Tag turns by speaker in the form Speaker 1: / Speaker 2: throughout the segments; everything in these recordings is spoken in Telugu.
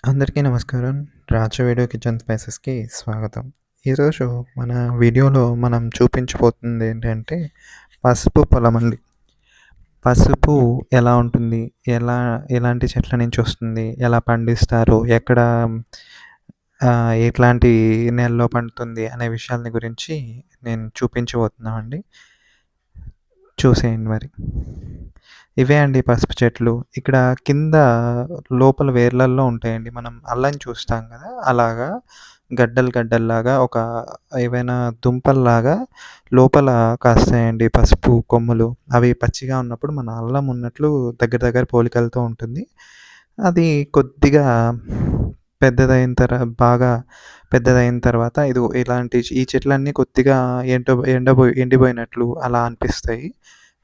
Speaker 1: అందరికీ నమస్కారం. 'రాచవేడు కిచెన్ స్పైసెస్‌కి' స్వాగతం. ఈరోజు మన వీడియోలో మనం చూపించబోతుందేంటంటే, పసుపు పొలమండి. పసుపు ఎలా ఉంటుంది? ఎలా ఎలాంటి చెట్ల నుంచొస్తుంది? ఎలా పండిస్తారు? ఎక్కడ ఎట్లాంటి నేలలో పండుతుంది? అనే విషయాలని గురించి నేను చూపించబోతున్నానండి. చూసేయండి మరి. ఇవే అండి పసుపు చెట్లు. ఇక్కడ కింద లోపల వేర్లల్లో ఉంటాయండి. మనం అల్లం చూస్తాం గదా! అలాగా గడ్డలు గడ్డల్లాగా ఏవైనా దుంపల్లాగా లోపల కాస్తాయండి పసుపు కొమ్ములు. అవి పచ్చిగా ఉన్నప్పుడు మన అల్లం ఉన్నట్లు దగ్గర దగ్గర పోలికలతో ఉంటుంది. అది కొద్దిగా బాగా పెద్దదయిన తర్వాత ఈ చెట్లన్నీ కొద్దిగా ఎండిపోయినట్లు అలా అనిపిస్తాయి.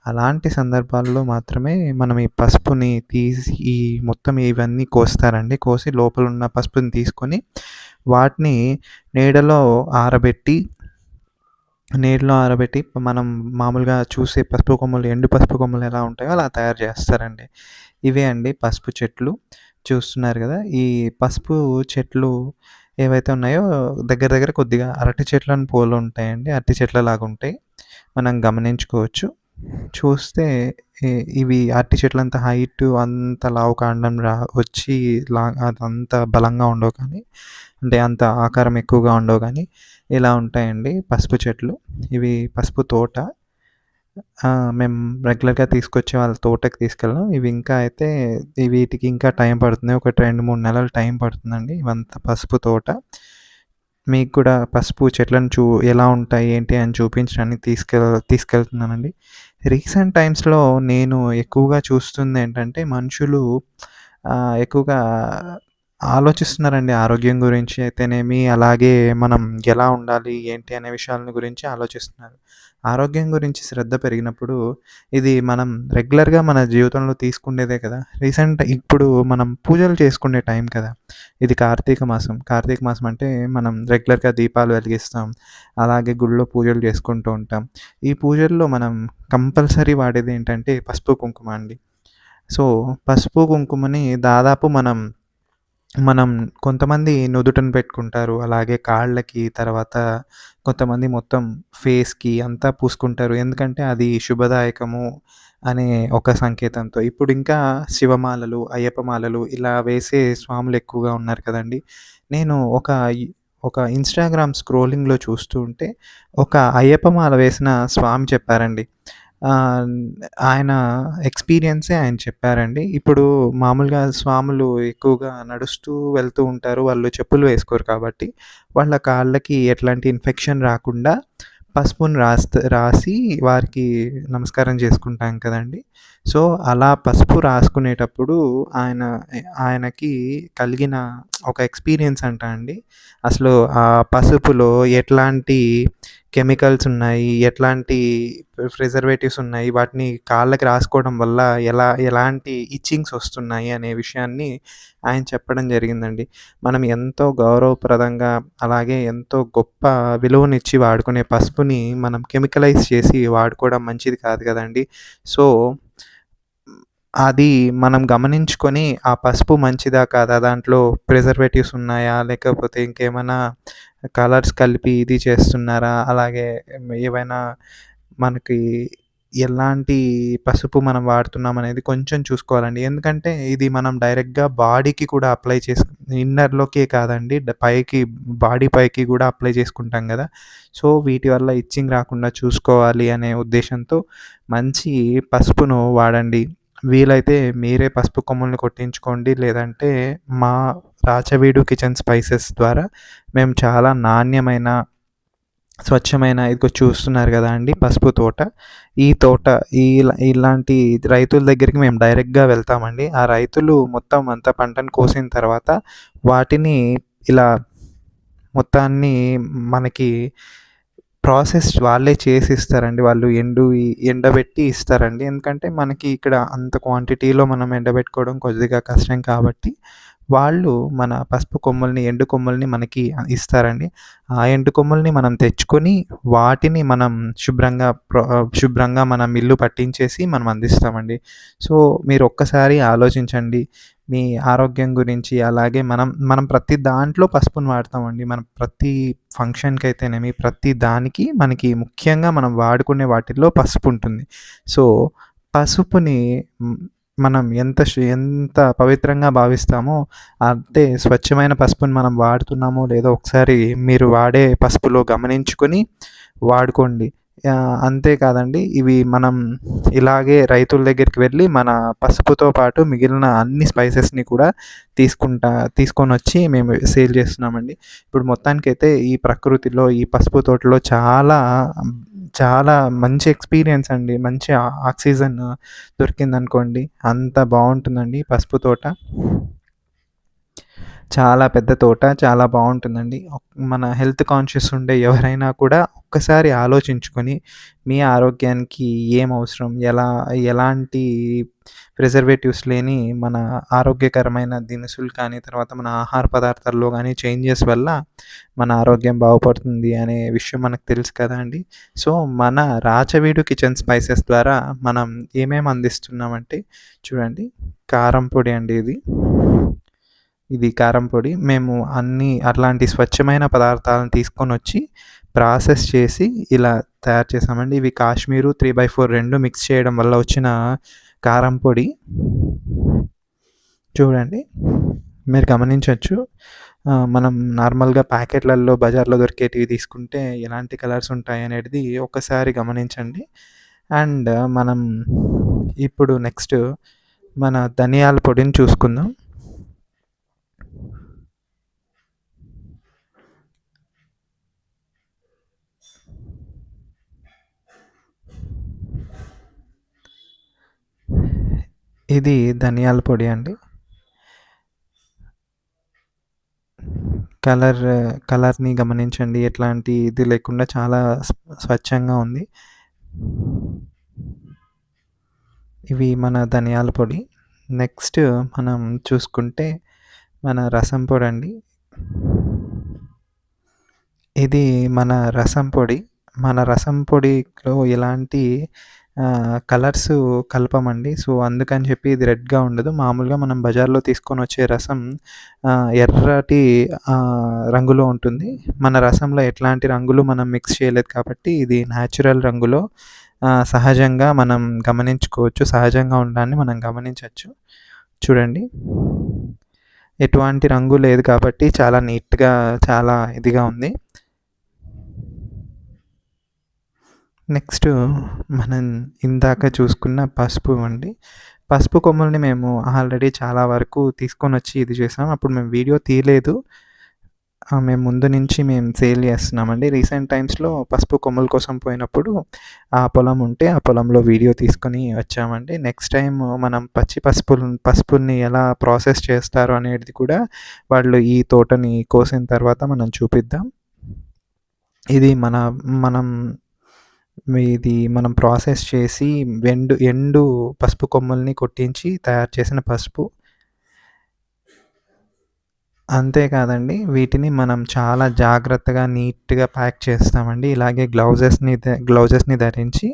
Speaker 1: అలాంటి సందర్భాల్లో మాత్రమే మనం ఈ పసుపుని తీసి మొత్తం ఇవన్నీ కోస్తారండి. కోసి లోపలున్న పసుపుని తీసుకొని వాటిని నీడలో ఆరబెట్టి నీడలో ఆరబెట్టి మనం మామూలుగా చూసే పసుపు కొమ్మలు, ఎండు పసుపు కొమ్మలు ఎలా ఉంటాయో అలా తయారు చేస్తారండి. ఇవే అండి పసుపు చెట్లు. చూస్తున్నారు గదా! ఈ పసుపు చెట్లు ఏవైతే ఉన్నాయో దగ్గర దగ్గర కొద్దిగా అరటి చెట్లను పోలుంటాయండి. అరటి చెట్లలాగుంటాయి. మనం గమనించుకోవచ్చు. చూస్తే ఇ ఇవి అరటి చెట్లంత హైటు అంత లావు కాండం వచ్చి అదంత బలంగా ఉండవు కానీ, అంటే అంత ఆకారం ఎక్కువగా ఉండవు గానీ, ఇలా ఉంటాయండి పసుపు చెట్లు. ఇవి పసుపు తోట. మేము రెగ్యులర్‌గా తీసుకొచ్చి వాళ్ళ తోటకి తీసుకెళ్ళాం. వీటికి ఇంకా టైం పడుతుంది. ఒక 2, 3 నెలలు టైం పడుతుందండి. ఇవంతా పసుపు తోట. మీకు కూడా పసుపు చెట్లను ఎలా ఉంటాయి, ఏంటి అని చూపించడానికి తీసుకెళ్తున్నానండి. రీసెంట్ టైమ్స్‌లో నేను ఎక్కువగా చూస్తుందేంటంటే, మనుషులు ఎక్కువగా ఆలోచిస్తున్నారండి ఆరోగ్యం గురించి అయితేనేమి, అలాగే మనం ఎలా ఉండాలి, ఏంటి అనే విషయాల గురించి ఆలోచిస్తున్నారు. ఆరోగ్యం గురించి శ్రద్ధ పెరిగినప్పుడు, ఇది మనం రెగ్యులర్‌గా మన జీవితంలో తీసుకునేదే కదా! ఇప్పుడు మనం పూజలు చేసుకునే టైం కదా! ఇది కార్తీక మాసం. కార్తీక మాసం అంటే మనం రెగ్యులర్‌గా దీపాలు వెలిగిస్తాం. అలాగే గుడిలో పూజలు చేసుకుంటూ ఉంటాం. ఈ పూజల్లో మనం కంపల్సరీ వాడేదేంటంటే పసుపు, కుంకుమ అండి. సో, పసుపు, కుంకుమని దాదాపు మనం మనం కొంతమంది నుదుటన పెట్టుకుంటారు. అలాగే కాళ్ళకి, తర్వాత కొంతమంది మొత్తం ఫేస్‌కి అంతా పూసుకుంటారు. ఎందుకంటే అది శుభదాయకము అనే ఒక సంకేతంతో. ఇప్పుడు ఇంకా శివమాలలు, అయ్యప్ప మాలలు ఇలా వేసే స్వాములు ఎక్కువగా ఉన్నారు కదండీ! నేను ఒక ఇన్‌స్టాగ్రామ్ స్క్రోలింగ్‌లో చూస్తూ ఉంటే ఒక అయ్యప్ప మాల వేసిన స్వామి చెప్పారండి. ఆహ్, ఆయన ఆయన చెప్పారండి. ఇప్పుడు మామూలుగా స్వాములు ఎక్కువగా నడుస్తూ వెళ్తూ ఉంటారు. వాళ్ళు చెప్పులు వేసుకోరు కాబట్టి, వాళ్ళ కాళ్ళకి ఎట్లాంటి ఇన్ఫెక్షన్ రాకుండా పసుపుని రాసి వారికి నమస్కారం చేసుకుంటాం కదండీ! సో, అలా పసుపు రాసుకునేటప్పుడు ఆయన ఆయనకి కలిగిన ఒక ఎక్స్‌పీరియన్స్ అంట అండి. అసలు ఆ పసుపులో ఎట్లాంటి కెమికల్స్ ఉన్నాయి, ఎట్లాంటి ప్రిజర్వేటివ్స్ ఉన్నాయి, వాటిని కాళ్ళకి రాసుకోవడం వల్ల ఎలాంటి ఇచ్చింగ్స్ వస్తున్నాయి అనే విషయాన్ని ఆయన చెప్పడం జరిగిందండి. మనం ఎంతో గౌరవప్రదంగా, అలాగే ఎంతో గొప్ప విలువనిచ్చి వాడుకునే పసుపుని మనం కెమికలైజ్ చేసి వాడుకోవడం మంచిది కాదు కదండీ! సో, అది మనం గమనించుకొని ఆ పసుపు మంచిదా కాదా? దాంట్లో ప్రిజర్వేటివ్స్ ఉన్నాయా? లేకపోతే ఇంకేమైనా కలర్స్ కలిపి ఇది చేస్తున్నారా? అలాగే ఏవైనా మనకి ఎలాంటి పసుపు మనం వాడుతున్నాం అనేది కొంచెం చూసుకోవాలండి. ఎందుకంటే ఇది మనం డైరెక్ట్‌గా బాడీకి కూడా అప్లై ఇన్నర్‌లోకే కాదండి, బాడీ పైకి గూడా అప్లై చేసుకుంటాం గదా! సో, వీటి వల్ల ఇచ్చింగ్ రాకుండా చూసుకోవాలి అనే ఉద్దేశ్యంతో మంచి పసుపును వాడండి. వీలైతే మీరే పసుపు కొమ్ముల్ని కొట్టించుకోండి. లేదంటే మా రాచవీడు కిచెన్ స్పైసెస్ ద్వారా మేము చాలా నాణ్యమైన, స్వచ్ఛమైన ఇదిగో చూస్తున్నారు గదా అండి పసుపు తోట. ఈ తోట ఇలాంటి రైతుల దగ్గరికి మేము డైరెక్ట్‌గా వెళ్తామండి. ఆ రైతులు మొత్తం అంతా పంటను కోసిన తర్వాత వాటిని ఇలా మొత్తాన్ని మనకి ప్రాసెస్ వాళ్ళే చేసి ఇస్తారండి. వాళ్ళు ఎండబెట్టి ఇస్తారండి. ఎందుకంటే మనకి ఇక్కడ అంత క్వాంటిటీలో మనం ఎండబెట్టుకోవడం కొద్దిగా కష్టం కాబట్టి, వాళ్ళు మన పసుపు కొమ్ముల్ని, ఎండు కొమ్ముల్ని మనకి ఇస్తారండి. ఆ ఎండు కొమ్ముల్ని మనం తెచ్చుకొని, వాటిని మనం శుభ్రంగా మన మిల్లు పట్టించేసి మనం అందిస్తామండి. సో, మీరు ఒక్కసారి ఆలోచించండి. మీ ఆరోగ్యం గురించి అలాగే మనం ప్రతి దాంట్లో పసుపుని వాడతామండి. మనం ప్రతి ఫంక్షన్‌కైతేనేమి ప్రతి దానికి మనకి ముఖ్యంగా మనం వాడుకునే వాటిల్లో పసుపుంటుంది. సో, పసుపుని హ్మ్, మనం ఎంత పవిత్రంగా భావిస్తామో అంతే స్వచ్ఛమైన పసుపుని మనం వాడుతున్నామో లేదో ఒకసారి మీరు వాడే పసుపులో గమనించుకొని వాడుకోండి. అంతే కాదండి ఇవి మనం ఇలాగే రైతుల దగ్గరికి వెళ్ళి మన పసుపుతో పాటు మిగిలిన అన్ని స్పైసెస్‌ని కూడా తీసుకొనొచ్చి మేము సేల్ చేస్తున్నామండి. ఇప్పుడు మొత్తానికైతే ఈ ప్రకృతిలో ఈ పసుపు తోటలో చాలా మంచి ఎక్స్‌పీరియన్స్ అండి. మంచి ఆక్సిజన్ దొరికిందనుకోండి. అంత బావుంటుందండి పసుపు తోట. చాలా పెద్ద తోట. చాలా బావుంటుందండి. మన హెల్త్ కాన్షియస్ ఉండే ఎవరైనా కూడా ఒక్కసారి ఆలోచించుకొని, మీ ఆరోగ్యానికి ఏం అవసరం? ఎలాంటి ప్రిజర్వేటివ్స్ లేని మన ఆరోగ్యకరమైన దినుసులు కానీ, తర్వాత మన ఆహార పదార్థాల్లో గానీ చేంజెస్ వల్ల మన ఆరోగ్యం బాగుపడుతుంది అనే విషయం మనకు తెలుసు కదండీ! సో, మన రాచవీడు కిచెన్ స్పైసెస్ ద్వారా మనం ఏమేమి అందిస్తున్నామంటే చూడండి కారం పొడి అండి ఇది. ఇది కారం పొడి. మేము అట్లాంటి స్వచ్ఛమైన పదార్థాలను తీసుకొనొచ్చి, ప్రాసెస్ చేసి ఇలా తయారు చేసామండి. ఇవి కాశ్మీరు 3/4 2 మిక్స్ చేయడం వల్ల వచ్చిన కారం పొడి. చూడండి. మీరు గమనించొచ్చు. మనం నార్మల్‌గా ప్యాకెట్‌లలో బజార్‌లో దొరికేటివి తీసుకుంటే ఎలాంటి కలర్స్ ఉంటాయనేటిది ఒక్కసారి గమనించండి. అండ్ మనం ఇప్పుడు నెక్స్ట్ మన ధనియాల పొడిని చూసుకుందాం. ఇది ధనియాల పొడి అండి. కలర్ కలర్‌ని గమనించండి. ఎట్లాంటి ఇది లేకుండా చాలా స్వచ్ఛంగా ఉంది. ఇవి మన ధనియాల పొడి. నెక్స్ట్ మనం చూసుకుంటే మన రసం పొడండి. ఇది మన రసం పొడి. మన రసం పొడిలో ఎలాంటి కలర్సు కలపమండి. సో, అందుకని చెప్పి ఇది రెడ్‌గా ఉండదు. మామూలుగా మనం బజార్‌లో తీసుకొనొచ్చే రసం ఎర్రటి రంగులో ఉంటుంది. మన రసంలో ఎట్లాంటి రంగులు మనం మిక్స్ చేయలేదు కాబట్టి ఇది న్యాచురల్ రంగులో సహజంగా మనం గమనించుకోవచ్చు. సహజంగా ఉండడాన్ని మనం గమనించొచ్చు. చూడండి. ఎటువంటి రంగు లేదు కాబట్టి చాలా నీట్‌గా చాలా ఇదిగా ఉంది. నెక్స్ట్ మనం ఇందాక చూసుకున్న పసుపు అండి. పసుపు కొమ్ముల్ని మేము ఆల్రెడీ చాలా వరకు తీసుకొనొచ్చి ఇది చేసాం. అప్పుడు మేము వీడియో తీయలేదు. మేము ముందు నుంచి మేము సేల్ చేస్తున్నామండి. రీసెంట్ టైమ్స్‌లో పసుపు కొమ్ముల కోసం పోయినప్పుడు ఆ పొలం ఉంటే ఆ పొలంలో వీడియో తీసుకొని వచ్చామండి. నెక్స్ట్ టైమ్ మనం పసుపుని ఎలా ప్రాసెస్ చేస్తారో అనేది కూడా వాళ్ళు ఈ తోటని కోసిన తర్వాత మనం చూపిద్దాం. ఇది మనం మనం ప్రాసెస్ చేసి ఎండు పసుపు కొమ్ముల్ని కొట్టించి తయారు చేసిన పసుపు. అంతే కాదండి. వీటిని మనం చాలా జాగ్రత్తగా నీట్‌గా ప్యాక్ చేస్తామండి. ఇలాగే గ్లౌజెస్‌ని ధరించి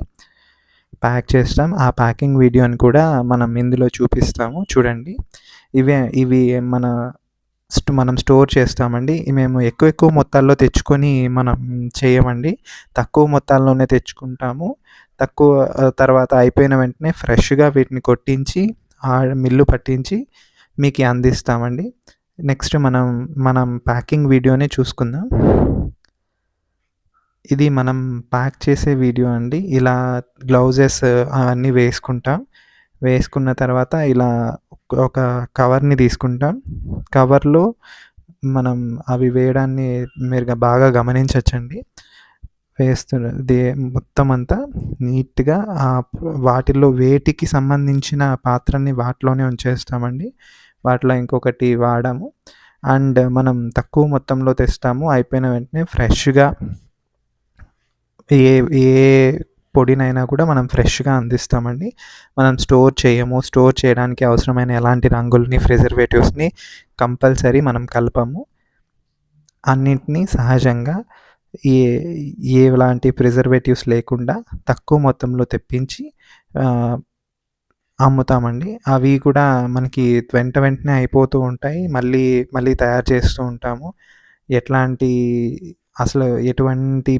Speaker 1: ప్యాక్ చేస్తాం. ఆ ప్యాకింగ్ వీడియోని కూడా మనం ఇందులో చూపిస్తాము చూడండి. ఇవి మనం స్టోర్ చేస్తామండి. మేము ఎక్కువ మొత్తాల్లో తెచ్చుకొని మనం చేయమండి. తక్కువ మొత్తాల్లోనే తెచ్చుకుంటాము. తర్వాత అయిపోయిన వెంటనే ఫ్రెష్‌గా వీటిని కొట్టించి మిల్లు పట్టించి మీకి అందిస్తామండి. నెక్స్ట్ మనం ప్యాకింగ్ వీడియోని చూసుకుందాం. ఇది మనం ప్యాక్ చేసే వీడియో అండి. ఇలా గ్లౌజెస్ అవన్నీ వేసుకుంటాం. వేసుకున్న తర్వాత ఇలా ఒక కవర్‌ని తీసుకుంటాం. కవర్‌లో మనం అవి వేయడాన్ని మీరు బాగా గమనించొచ్చండి. వేస్తున్నది మొత్తం అంతా నీట్‌గా వాటిల్లో వేటికి సంబంధించిన పాత్రని వాటిలోనే ఉంచేస్తామండి. వాటిలో ఇంకొకటి వాడము. అండ్ మనం తక్కువ మొత్తంలో తెస్తాము. అయిపోయిన వెంటనే ఫ్రెష్‌గా ఏ ఏ పొడినైనా కూడా మనం ఫ్రెష్‌గా అందిస్తామండి. మనం స్టోర్ చేయము. స్టోర్ చేయడానికి అవసరమైన ఎలాంటి రంగుల్ని, ప్రిజర్వేటివ్స్‌ని కంపల్సరీ మనం కలపము. అన్నిటిని సహజంగా ఏ ఎలాంటి ప్రిజర్వేటివ్స్ లేకుండా తక్కువ మొత్తంలో తెప్పించి అమ్ముతామండి. అవి కూడా మనకి వెంటనే అయిపోతూ ఉంటాయి. మళ్ళీ తయారు చేస్తూ ఉంటాము. ఎట్లాంటి అసలు ఎటువంటి